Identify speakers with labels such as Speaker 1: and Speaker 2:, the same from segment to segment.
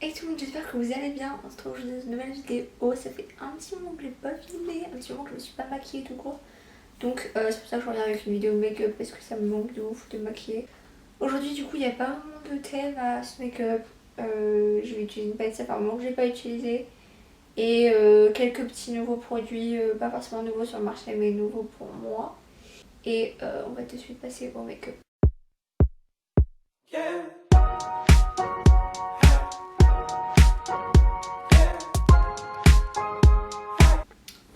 Speaker 1: Hey tout le monde, j'espère que vous allez bien. On se retrouve aujourd'hui dans une nouvelle vidéo. Ça fait un petit moment que je n'ai pas filmé, un petit moment que je me suis pas maquillée tout court. Donc c'est pour ça que je reviens avec une vidéo make-up parce que ça me manque de ouf de me maquiller. Aujourd'hui du coup il n'y a pas vraiment de thème à ce make-up. Je vais utiliser une palette, ça fait un moment que je n'ai pas utilisé. Et quelques petits nouveaux produits, pas forcément nouveaux sur le marché mais nouveaux pour moi. Et on va tout de suite passer au make-up.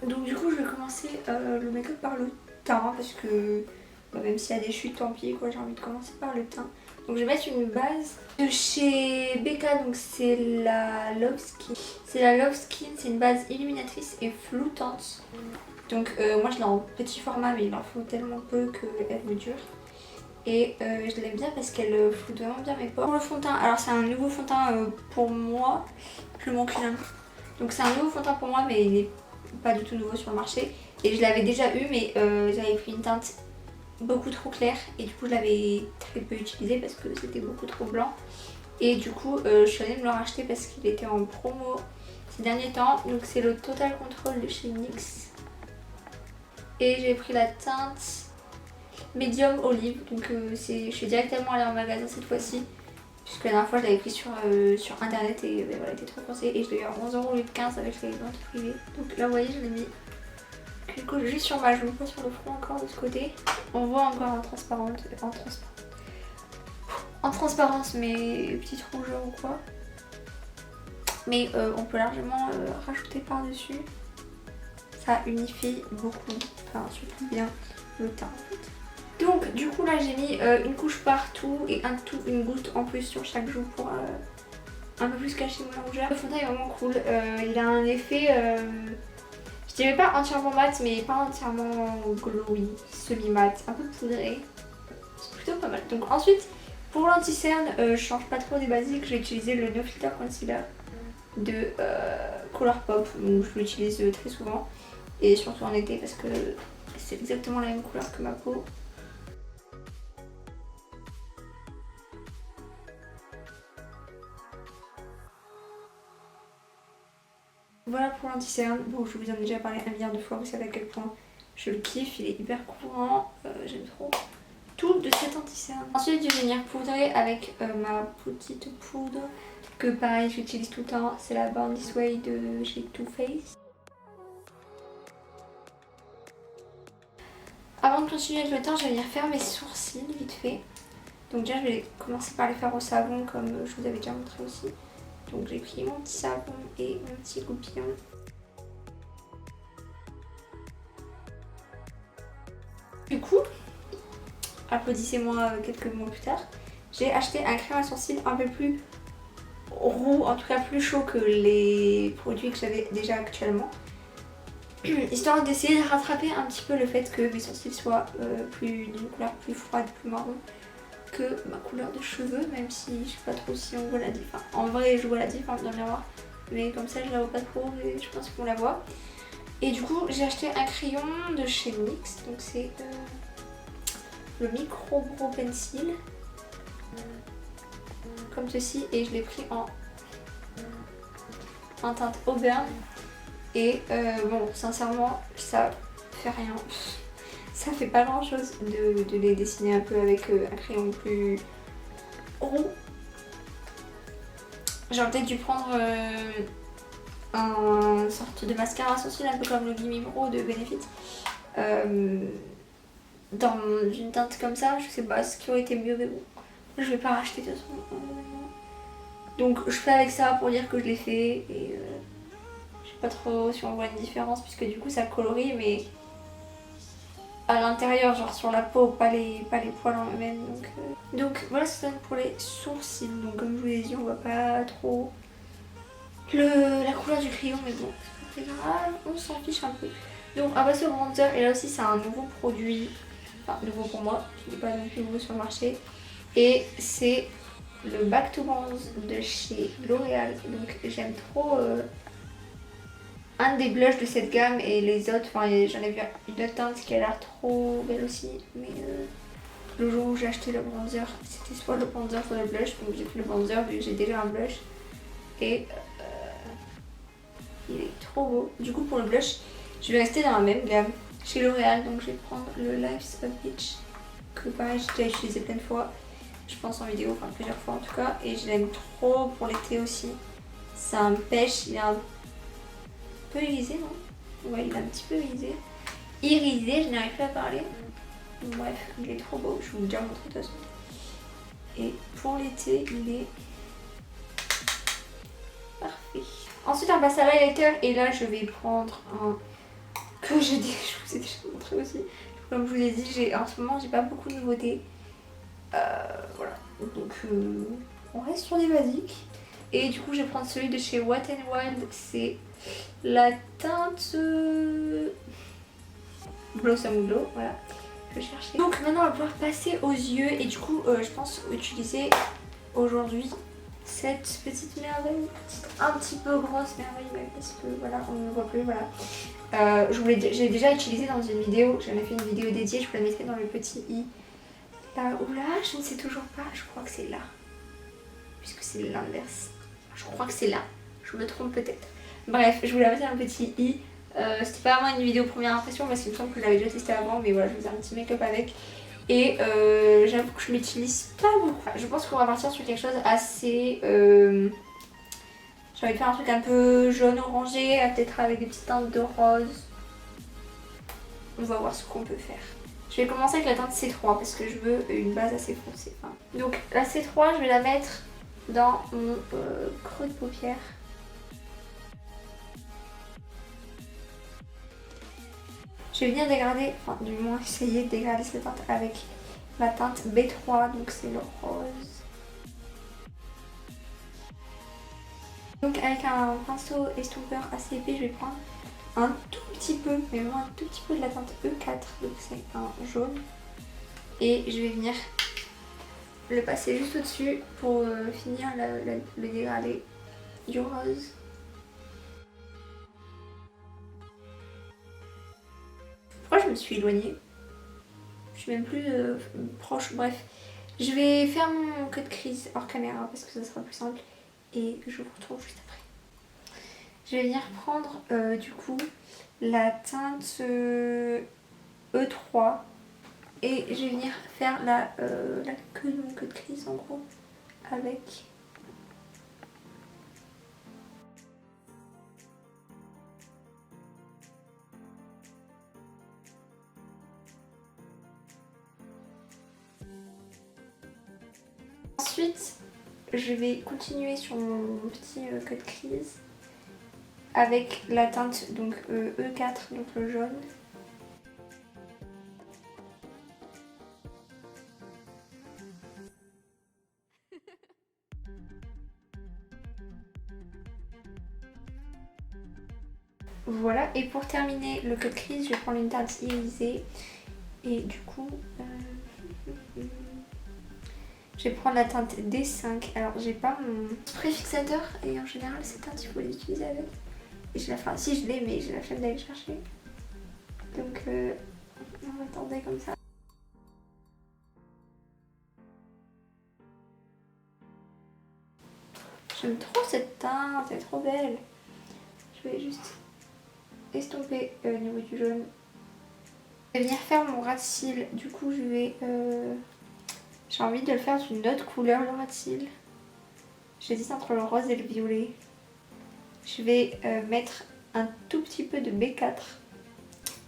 Speaker 1: Donc du coup je vais commencer le make-up par le teint parce que même s'il y a des chutes tant pis quoi, j'ai envie de commencer par le teint. Donc je vais mettre une base de chez Becca, donc c'est la Love Skin. C'est la Love Skin, c'est une base illuminatrice et floutante. Donc moi je l'ai en petit format mais il en faut tellement peu qu'elle me dure. Et je l'aime bien parce qu'elle floute vraiment bien mes pores. Pour le fond de teint, alors c'est un nouveau fond de teint pour moi, je le manque là. Donc c'est un nouveau fond de teint pour moi mais il n'est pas du tout nouveau sur le marché. Et je l'avais déjà eu mais j'avais pris une teinte beaucoup trop claire et du coup je l'avais très peu utilisé parce que c'était beaucoup trop blanc. Et du coup je suis allée me le racheter parce qu'il était en promo ces derniers temps. Donc c'est le Total Control de chez NYX. Et j'ai pris la teinte Medium Olive, donc je suis directement allée en magasin cette fois-ci puisque la dernière fois je l'avais pris sur internet et voilà, elle était trop foncée et je l'ai eu à 11€ au lieu de 15 avec les ventes privées. Donc là vous voyez je l'ai mis juste sur ma joue, pas sur le front encore de ce côté. On voit encore en transparence mes petites rougeurs ou quoi. Mais on peut largement rajouter par dessus. Ça unifie beaucoup, enfin surtout bien le teint en fait. Donc du coup là j'ai mis une couche partout et une goutte en plus sur chaque joue pour un peu plus cacher ma rougeur. Le fond de teint est vraiment cool, il a un effet, je dirais pas entièrement mat mais pas entièrement glowy, semi-mat, un peu poudré. C'est plutôt pas mal. Donc ensuite pour l'anti-cerne, je change pas trop des basiques, j'ai utilisé le No Filter Concealer de Colourpop, donc je l'utilise très souvent et surtout en été parce que c'est exactement la même couleur que ma peau. Voilà pour l'anti-cerne. Bon, je vous en ai déjà parlé un milliard de fois, vous savez à quel point je le kiffe, il est hyper courant, j'aime trop tout de cet anti-cerne. Ensuite je vais venir poudrer avec ma petite poudre que pareil j'utilise tout le temps, c'est la Born This Way de chez Too Faced. Avant de continuer avec le teint, je vais venir faire mes sourcils vite fait. Donc déjà je vais commencer par les faire au savon comme je vous avais déjà montré aussi. Donc j'ai pris mon petit savon et mon petit goupillon. Du coup, applaudissez-moi quelques mois plus tard, j'ai acheté un crayon à sourcils un peu plus roux, en tout cas plus chaud que les produits que j'avais déjà actuellement. Histoire d'essayer de rattraper un petit peu le fait que mes sourcils soient d'une couleur plus froide, plus marron que ma couleur de cheveux, même si je sais pas trop si on voit la différence. En vrai je vois la différence dans le miroir, mais comme ça je la vois pas trop et je pense qu'on la voit. Et du coup j'ai acheté un crayon de chez NYX, donc c'est le Micro Brow Pencil, comme ceci, et je l'ai pris en teinte auburn. Et bon, sincèrement, ça fait rien. Ça fait pas grand chose de les dessiner un peu avec un crayon plus roux. J'aurais peut-être dû prendre un sorte de mascara à sourcils, un peu comme le Gimme Brow de Benefit. Dans une teinte comme ça, je sais pas ce qui aurait été mieux, mais bon, je vais pas racheter de toute façon. Donc je fais avec ça pour dire que je l'ai fait et je sais pas trop si on voit une différence puisque du coup ça colorie mais à l'intérieur, genre sur la peau, pas les poils en eux-mêmes. Donc voilà ce que ça donne pour les sourcils. Donc comme je vous l'ai dit, on voit pas trop la couleur du crayon mais bon, c'est pas très grave, on s'en fiche un peu. Donc on va passer au bronzer et là aussi c'est un nouveau produit, enfin nouveau pour moi, qui n'est pas non plus nouveau sur le marché. Et c'est le Back to Bronze de chez L'Oréal. Donc j'aime trop un des blushs de cette gamme et les autres, enfin j'en ai vu une autre teinte qui a l'air trop belle aussi. Mais le jour où j'ai acheté le bronzer, c'était soit le bronzer soit le blush. Donc j'ai pris le bronzer vu que j'ai déjà un blush. Et il est trop beau. Du coup pour le blush, je vais rester dans la même gamme chez L'Oréal. Donc je vais prendre le Life's of Beach, que pareil j'ai déjà utilisé plein de fois. Je pense en vidéo, enfin plusieurs fois en tout cas. Et je l'aime trop pour l'été aussi. Ça me pêche, il est un peu irisé, non? Ouais, il est un petit peu irisé. Irisé, je n'arrive pas à parler. Bref, il est trop beau, je vous l'ai déjà montré de toute façon. Et pour l'été, il est parfait. Ensuite, on passe à l'highlighter. Et là, je vais prendre un que je vous ai déjà montré aussi. Comme je vous ai dit, en ce moment, j'ai pas beaucoup de nouveautés. Voilà. Donc, on reste sur des basiques. Et du coup, je vais prendre celui de chez Wet n Wild. C'est la teinte Blossom Glow. Voilà. Je vais chercher. Donc maintenant, on va pouvoir passer aux yeux. Et du coup, je pense utiliser aujourd'hui cette petite merveille. Un petit peu grosse merveille, même parce que voilà, on ne voit plus. Voilà. J'ai déjà utilisé dans une vidéo. J'en ai fait une vidéo dédiée. Je vous la mettrai dans le petit i. Là ou là, je ne sais toujours pas. Je crois que c'est là. Puisque c'est l'inverse. Je crois que c'est là. Je me trompe peut-être. Bref, je vous la mettrai dans le petit i. C'était pas vraiment une vidéo première impression parce qu'il me semble que je l'avais déjà testé avant. Mais voilà, je vous ai un petit make-up avec. Et j'avoue que je l'utilise pas beaucoup. Je pense qu'on va partir sur quelque chose assez... j'ai envie de faire un truc un peu jaune orangé, peut-être avec des petites teintes de rose. On va voir ce qu'on peut faire. Je vais commencer avec la teinte C3 parce que je veux une base assez foncée. Donc la C3, je vais la mettre dans mon creux de paupière. Je vais venir dégrader, enfin du moins essayer de dégrader cette teinte avec la teinte B3, donc c'est le rose. Donc avec un pinceau estompeur assez épais, je vais prendre un tout petit peu, mais vraiment un tout petit peu de la teinte E4, donc c'est un jaune. Et je vais venir le passer juste au-dessus pour finir le dégradé du rose. Pourquoi je me suis éloignée? Je suis même plus proche, bref. Je vais faire mon cut crease hors caméra parce que ça sera plus simple. Et je vous retrouve juste après. Je vais venir prendre du coup la teinte E3 et je vais venir faire la queue de mon cut crease en gros avec. Ensuite, je vais continuer sur mon petit cut crease avec la teinte donc E4, donc le jaune. Voilà, et pour terminer le cut crease, je vais prendre une teinte irisée et du coup je vais prendre la teinte D5. Alors j'ai pas mon préfixateur et en général cette teinte il faut l'utiliser avec. Et je la enfin si je l'ai mais j'ai la flemme d'aller le chercher. Donc on va attendre comme ça. J'aime trop cette teinte, elle est trop belle. Je vais juste estomper au niveau du jaune. Je vais venir faire mon ras de cils. Du coup je vais... j'ai envie de le faire d'une autre couleur le ras de cils. J'hésite entre le rose et le violet. Je vais mettre un tout petit peu de B4.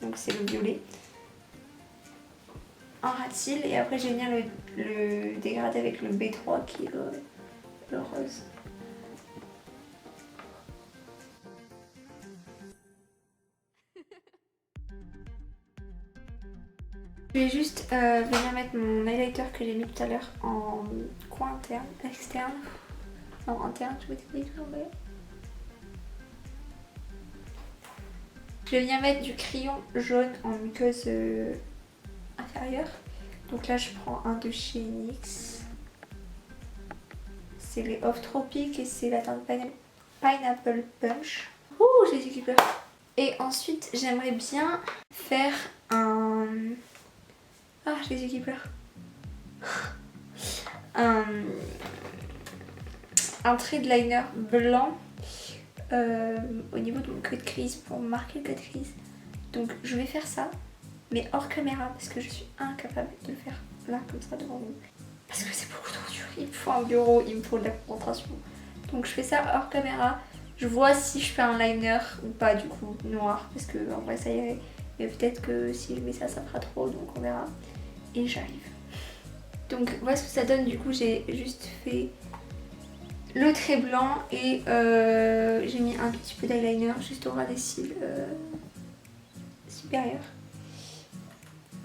Speaker 1: Donc c'est le violet. Un ras de cils et après je vais venir le dégrader avec le B3 qui est le rose. Je vais juste venir mettre mon highlighter que j'ai mis tout à l'heure en coin interne, externe. Non, interne, je vais tout en bas. Je vais venir mettre du crayon jaune en muqueuse inférieure. Donc là je prends un de chez NYX. C'est les Off Tropic et c'est la teinte Pineapple Punch. Ouh, j'ai les yeux qui pleurent. Et ensuite j'aimerais bien faire un... Ah, j'ai les yeux qui pleurent. Un un trait de liner blanc au niveau de mon queue de crise pour marquer le queue de crise. Donc je vais faire ça, mais hors caméra parce que je suis incapable de le faire là comme ça devant vous. Parce que c'est beaucoup trop dur, il me faut un bureau, il me faut de la concentration. Donc je fais ça hors caméra, je vois si je fais un liner ou pas du coup noir parce que en vrai ça irait. Mais peut-être que si je mets ça, ça fera trop, donc on verra. Et j'arrive. Donc voilà ce que ça donne, du coup j'ai juste fait le trait blanc et j'ai mis un petit peu d'eyeliner juste au ras des cils supérieurs.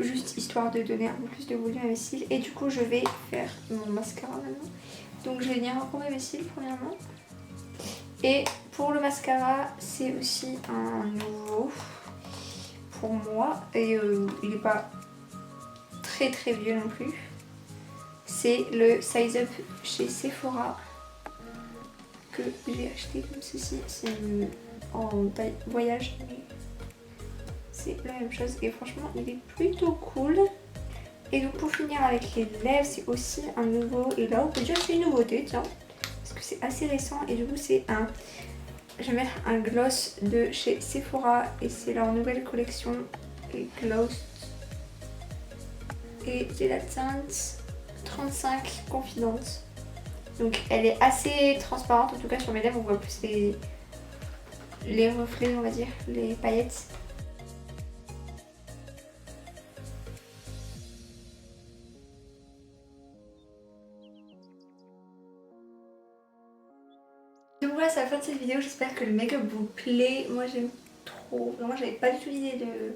Speaker 1: Juste histoire de donner un peu plus de volume à mes cils. Et du coup je vais faire mon mascara maintenant. Donc je vais venir recouvrir mes cils premièrement. Et pour le mascara c'est aussi un nouveau pour moi. Et il n'est pas très vieux non plus. C'est le Size Up chez Sephora que j'ai acheté comme ceci. C'est en taille voyage, mais c'est la même chose et franchement il est plutôt cool. Et donc pour finir avec les lèvres, c'est aussi un nouveau, et là on peut dire que c'est une nouveauté, tiens, parce que c'est assez récent. Et du coup c'est un, je vais mettre un gloss de chez Sephora et c'est leur nouvelle collection Gloss. Et j'ai la teinte 35 Confidente. Donc elle est assez transparente, en tout cas sur mes lèvres on voit plus les reflets, on va dire, les paillettes. Donc voilà, c'est la fin de cette vidéo, j'espère que le make-up vous plaît. Moi j'aime trop, vraiment j'avais pas du tout l'idée de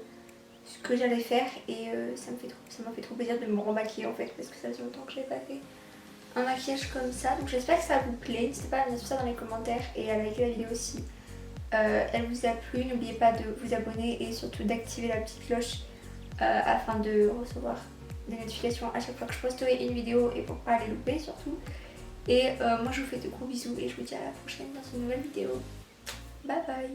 Speaker 1: ce que j'allais faire et ça m'a fait trop plaisir de me remaquiller en fait, parce que ça faisait longtemps que j'avais pas fait un maquillage comme ça. Donc j'espère que ça vous plaît, n'hésitez pas à me dire tout ça dans les commentaires et à liker la vidéo si elle vous a plu. N'oubliez pas de vous abonner et surtout d'activer la petite cloche afin de recevoir des notifications à chaque fois que je posterai une vidéo et pour pas les louper surtout. Et moi je vous fais de gros bisous et je vous dis à la prochaine dans une nouvelle vidéo. Bye bye.